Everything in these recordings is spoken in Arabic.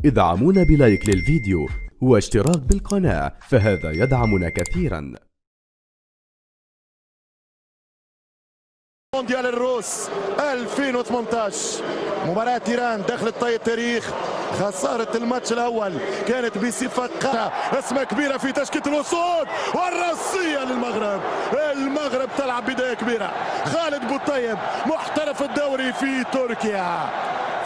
ادعمونا بلايك للفيديو واشتراك بالقناة، فهذا يدعمنا كثيرا. مونديال الروس 2018 مباراة إيران دخلت طي التاريخ. خسارة الماتش الأول كانت بصفة اسمها كبيرة في تشكيلة الأسود، والرأسية للمغرب. المغرب تلعب بداية كبيرة. خالد بوطيب محترف الدوري في تركيا،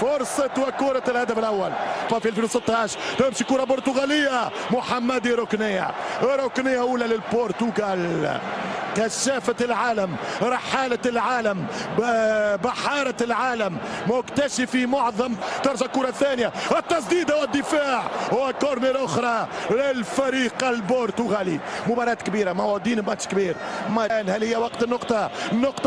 فرصة وكرة الهدف الأول في 2016. تمشي كرة برتغالية، محمدي ركنية أولى للبرتغال. كشافة العالم، رحالة العالم، بحارة العالم، مكتشفي معظم. ترجع كرة ثانية، التسديدة والدفاع وكورنر أخرى للفريق البرتغالي. مباراة كبيرة، موعدين ماتش كبير. هل هي وقت النقطة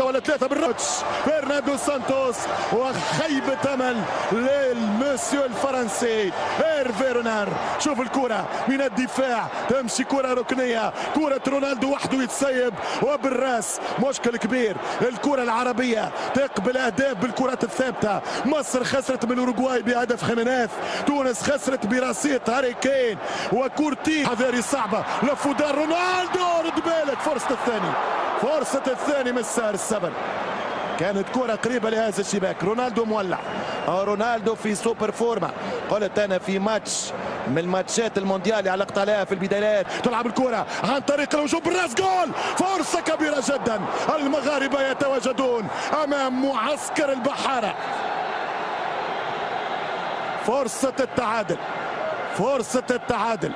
ولا ثلاثة بالراتش؟ فرناندو سانتوس، وخيبة أمل للمسيو الفرنسي هيرفي رونار. شوف الكرة من الدفاع، تمشي كرة ركنية، كرة رونالدو وحده يتسيب وبالراس. مشكل كبير. الكرة العربية تقبل أهداف بالكرات الثابتة. مصر خسرت من الأوروغواي بهدف خيمينيز، تونس خسرت براسية هاري كين وكورتي. حذاري صعبة لفودار رونالدو، رد بالك فرصة الثاني من السهر السبن. كانت كرة قريبة لهذا الشباك. رونالدو مولع، رونالدو في سوبر فورما. قلت أنا في ماتش من الماتشات المونديال اللي علقت عليها في البدايات. تلعب الكرة عن طريق الهجوم بالراس، جول. فرصة كبيرة جدا. المغاربة يتواجدون أمام معسكر البحارة. فرصة التعادل.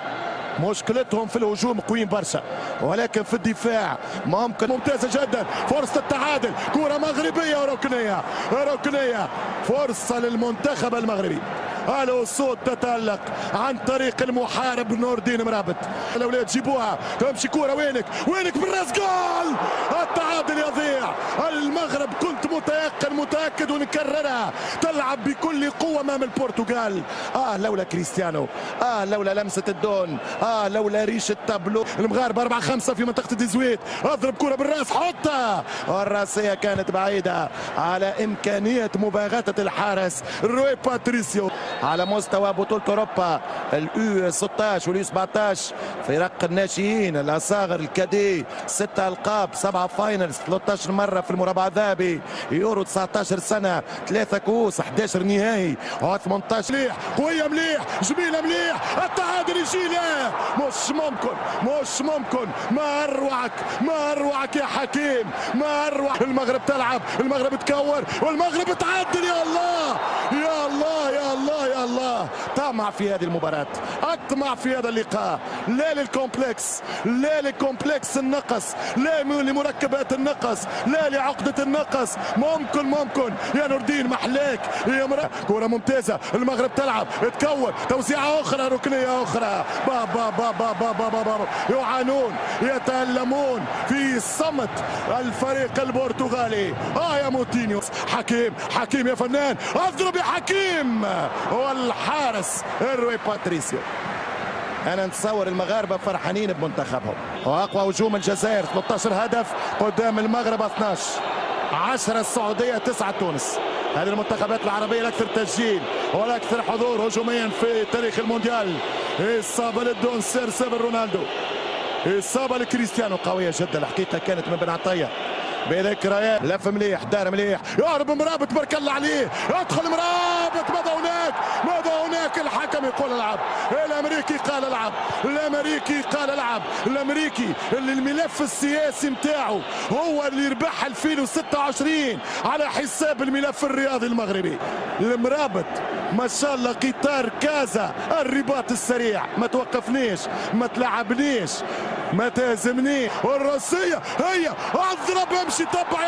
مشكلتهم في الهجوم قويين برشا، ولكن في الدفاع ممكن. ممتازة جدا فرصة التعادل. كرة مغربية وركنية. فرصة للمنتخب المغربي. الأسود تتألق عن طريق المحارب نور الدين مرابط. الأولاد جيبوها، تمشي كرة وينك بالراس، جول. التعادل يضيع. المغرب كنت متأكد ونكررها، تلعب بكل قوة أمام البرتغال. لولا كريستيانو، لولا لمسة الدون، لولا ريش التابلو. المغاربة 4-5 في منطقة الديزويت. اضرب كرة بالراس، حطها. الراسية كانت بعيدة على إمكانية مباغتة الحارس روي باتريسيو. على مستوى بطولة أوروبا اليو 16 واليو 17 فرق الناشئين الأصاغر الكادي، 6 ألقاب، 7 فاينلز، 13 مرة في المربع الذهبي، يورو 19 سنة، 3 كؤوس، 11 نهائي، 18. مليح، قوية مليح، جميلة مليح. التعادل يجي. لا، مش ممكن. ما أروعك يا حكيم، ما أروع. المغرب تلعب، المغرب تكور، والمغرب تعدل. يا الله. طمع في هذه المباراة، أطمع في هذا اللقاء. لا لكومبلكس النقص، لا لمركبات النقص، لا لعقدة النقص. ممكن يا نور الدين محلاك يا كرة ممتازة. المغرب تلعب، تكور، توزيعة أخرى، ركنية أخرى. بابا يعانون، يتألمون في صمت الفريق البرتغالي. يا موتينيو. حكيم يا فنان، اضرب يا حكيم. والحارس روي باتريسيو. أنا نتصور المغاربة فرحانين بمنتخبهم. وأقوى هجوم الجزائر، 13 هدف قدام المغرب 12، 10 السعودية، 9 تونس. هذه المنتخبات العربية الأكثر تسجيل والأكثر حضور هجوميا في تاريخ المونديال. إصابة للدون سير رونالدو، إصابة لكريستيانو قوية جدا. الحقيقة كانت من بن عطية بذكريات. لف مليح، دار مليح، يهرب مرابط، بارك الله عليه، يدخل مرابط. ماذا هناك؟ الحكم يقول العب. الامريكي قال العب. الامريكي اللي الملف السياسي متاعه هو اللي ربح 2026 على حساب الملف الرياضي المغربي. المرابط ما شاء الله قطار كازا، الرباط السريع. ما توقفنيش، ما تلعبنيش، ما تهزمني. والراسية هي اضرب. امشي تبع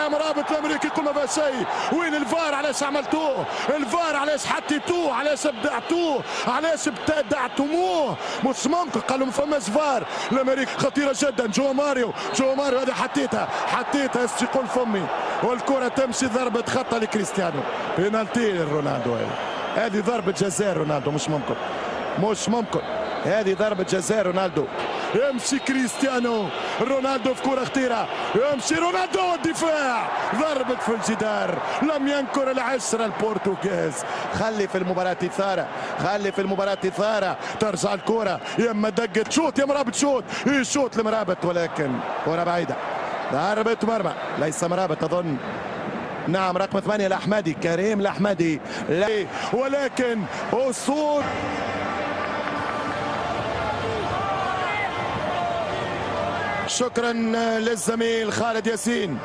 يا مرابط. الامريكي كل ما فيها شيء. وين الفار؟ علاش عملتوه الفار؟ علاش حطيتوه؟ علاش ابدعتوه؟ علاش ابتدعتموه؟ مش ممكن. قالوا ما فماش فار. الامريكي خطيرة جدا. جو ماريو هذه حطيتها يقول فمي. والكرة تمشي ضربة خطأ لكريستيانو. بينالتي رونالدو. هذه ضربة جزاء رونالدو. مش ممكن. هذه ضربة جزاء رونالدو. يمشي كريستيانو رونالدو في كرة خطيرة، يمشي رونالدو الدفاع، ضربت في الجدار، لم ينكر العشرة البرتغاز. خلي في المباراة إثارة، خلي في المباراة إثارة، ترجع الكرة يما دقت شوت يا مرابط شوت، يشوت لمرابط ولكن كرة بعيدة، ضربة مرمى، ليس مرابط أظن، نعم رقم 8 الأحمدي، كريم الأحمدي، ولكن أسود. شكرا للزميل خالد ياسين.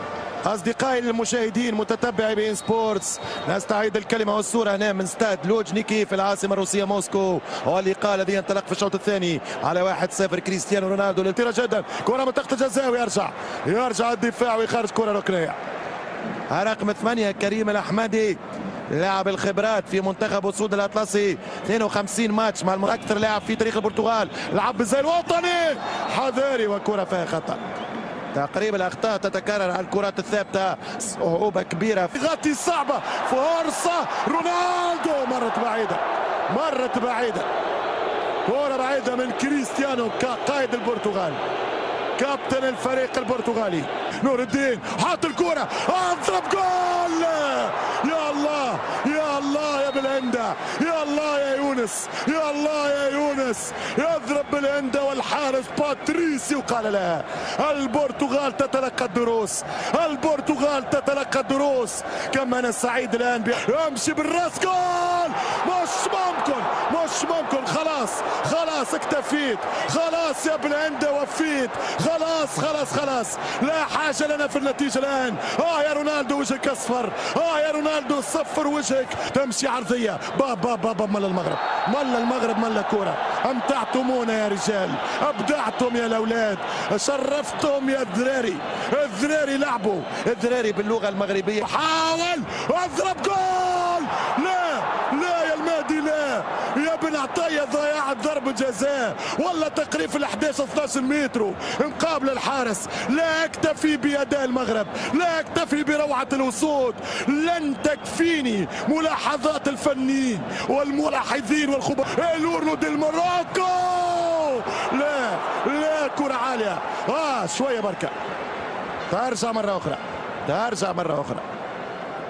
أصدقائي المشاهدين متتبعي بين سبورتس، نستعيد الكلمة والصورة هنا من استاد لوجنيكي في العاصمة الروسية موسكو، واللقاء الذي انطلق في الشوط الثاني على 1-0. كريستيانو رونالدو الانطلاق جدا، كرة منطقة الجزاء ويرجع الدفاع ويخرج كرة ركنية. رقم 8 كريم الأحمدي، لاعب الخبرات في منتخب اسود الاطلسي، 52 ماتش مع اكثر لاعب في تاريخ البرتغال، لعب بالزي الوطني حذاري وكرة فيها خطأ. تقريبا الاخطاء تتكرر على الكرات الثابته، صعوبه كبيره، غطي صعبه، فرصه رونالدو مرت بعيده، كرة بعيده من كريستيانو قائد البرتغال، كابتن الفريق البرتغالي. نور الدين حاط الكرة، اضرب جول، يا الله يا الله يا بالهندا، يا الله يا يونس، يا الله يا يونس، يضرب بالهندا والحارس باتريسيو قال لا. البرتغال تتلقى الدروس، البرتغال تتلقى الدروس. كما انا سعيد الان يمشي بالراس، جول، مش ممكن، خلاص اكتفيت، خلاص يا بالهندا وفيت، خلاص لا حاجة لنا في النتيجة الآن. يا رونالدو وجهك أصفر، يا رونالدو صفر وجهك، تمشي عرضية، بابا مل المغرب مل الكرة. أمتعتمونا يا رجال، أبدعتم يا الأولاد، شرفتم يا الذراري لعبوا، الذراري باللغة المغربية. حاول اضرب جول، لا يا المهدي، لا يا بن عطية، ضيعت ضربة جزاء ولا تقريب في 11-12 متر مقابل الحارس. لا اكتفي بأداء المغرب، لا اكتفي بروعة الأسود، لن تكفيني ملاحظات الفنيين والملاحظين والخبراء. الورنو ديل موروكو، لا كرة عالية، شوية بركة، ترجع مرة أخرى.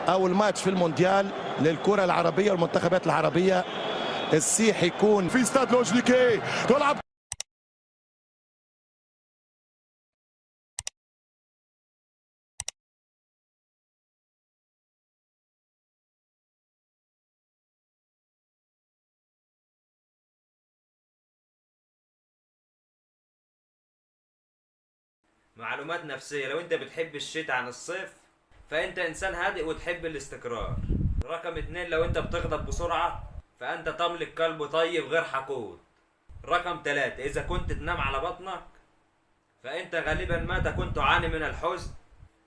أول ماتش في المونديال للكرة العربية والمنتخبات العربية، السيح يكون في استاد لوجنيكي، تلعب معلومات نفسية. لو انت بتحب الشتاء عن الصيف فانت انسان هادئ وتحب الاستقرار. رقم 2، لو انت بتغضب بسرعة فانت تملك قلب طيب غير حقود. رقم 3، اذا كنت تنام على بطنك فانت غالبا ما تكون تعاني من الحزن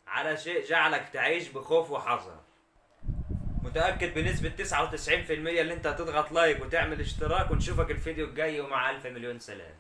على شيء جعلك تعيش بخوف وحذر. متأكد بنسبة 99% اللي انت هتضغط لايك وتعمل اشتراك، ونشوفك الفيديو الجاي، ومع 1000 مليون سلام.